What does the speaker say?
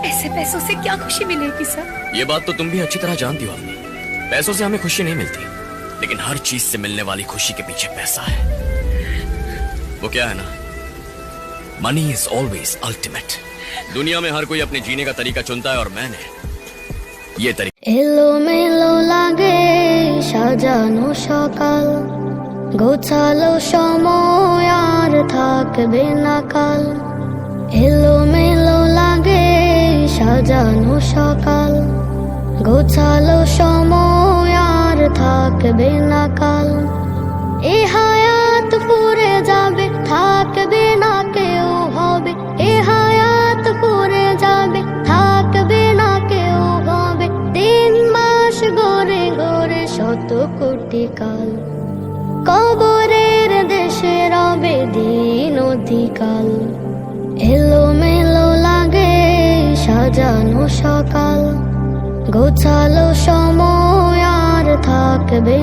ऐसे पैसों से क्या खुशी मिलेगी सर? ये बात तो तुम भी अच्छी तरह जानती हो अवनी। पैसों से हमें खुशी नहीं मिलती, लेकिन हर चीज से मिलने वाली खुशी के पीछे पैसा है। वो क्या है ना, मनी इज ऑलवेज अल्टीमेट। दुनिया में हर कोई अपने जीने का तरीका चुनता है और मैंने ये तरीका। এলোমেলো লাগে সাজানো সকাল, গোছালো সময় আর থাকবে না কাল। এলোমেলো লাগে সাজানো সকাল, গোছালো সময় আর থাকবে না কাল। এ হায়াত পুরে যাবে, থাকবে না কেউ হবে। এ হায়াত পুরে যাবে, থাকবে না কেউ হবে। দিন মাস গড়ে গড়ে শত কোটি কাল, কবরের দেশে রবে দিন অধিকাল। এলোমেলো লাগে সাজানো সকাল, গোছালো সময় আর থাকবে